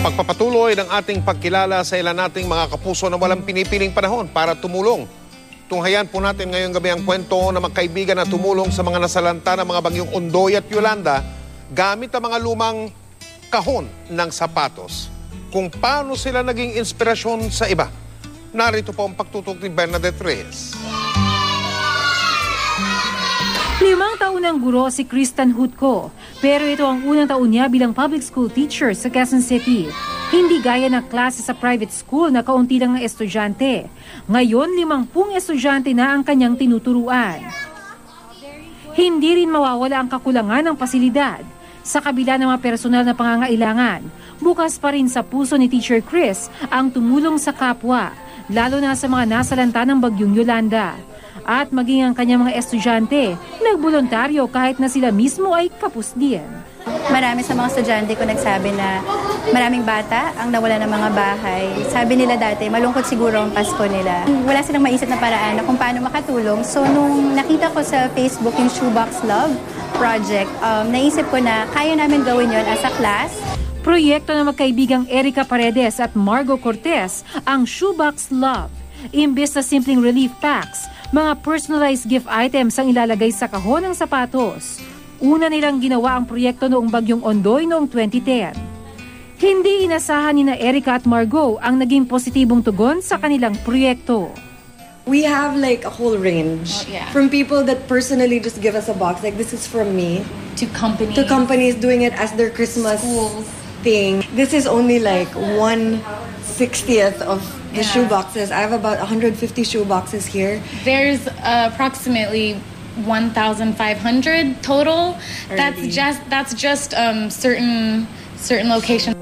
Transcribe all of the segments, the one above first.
Pagpapatuloy ng ating pagkilala sa ilan nating mga kapuso na walang pinipiling panahon para tumulong. Tunghayan po natin ngayong gabi ang kwento ng mga kaibigan na tumulong sa mga nasalanta ng mga bagyong Ondoy at Yolanda gamit ang mga lumang kahon ng sapatos. Kung paano sila naging inspirasyon sa iba. Narito po ang pagtutok ni Bernadette Reyes. 5 taon ng guro si Kristan Hutko, pero ito ang unang taon niya bilang public school teacher sa Quezon City. Hindi gaya ng klase sa private school na kaunti lang ng estudyante. Ngayon, 50 estudyante na ang kanyang tinuturuan. Hindi rin mawawala ang kakulangan ng pasilidad. Sa kabila ng mga personal na pangangailangan, bukas pa rin sa puso ni Teacher Chris ang tumulong sa kapwa, lalo na sa mga nasalanta ng bagyong Yolanda. At maging ang kanyang mga estudyante, nagboluntaryo kahit na sila mismo ay kapos din. Marami sa mga estudyante ko nagsabi na maraming bata ang nawala ng mga bahay. Sabi nila dati, malungkot siguro ang Pasko nila. Wala silang maisip na paraan na kung paano makatulong. So nung nakita ko sa Facebook yung Shoebox Love project, naisip ko na kaya namin gawin yon as a class. Proyekto ng magkaibigang Erica Paredes at Margo Cortez, ang Shoebox Love. Imbes na simpleng relief packs, mga personalized gift items ang ilalagay sa kahon ng sapatos. Una nilang ginawa ang proyekto noong bagyong Ondoy noong 2010. Hindi inasahan ni na Erica at Margo ang naging positibong tugon sa kanilang proyekto. We have like a whole range from people that personally just give us a box like this is from me to companies doing it as their Christmas thing. This is only like 1/60th of the shoe boxes. I have about 150 shoe boxes here. There's approximately 1,500 total. Already. That's just certain locations.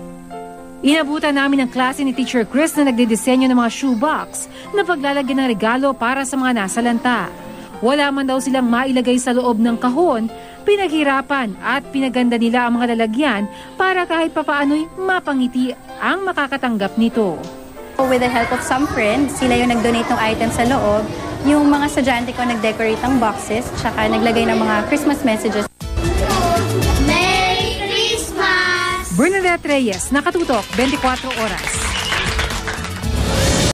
Inabutan namin ang klase ni Teacher Chris na nagdidisenyo ng mga shoebox na paglalagyan ng regalo para sa mga nasalanta. Wala man daw silang mailagay sa loob ng kahon, pinaghirapan at pinaganda nila ang mga lalagyan para kahit papaano'y mapangiti ang makakatanggap nito. With the help of some friends, sila yung nag-donate ng items sa loob. Yung mga estudyante ko nag-decorate ng boxes, tsaka naglagay ng mga Christmas messages. Merry Christmas! Bernadette Reyes, Nakatutok, 24 Oras.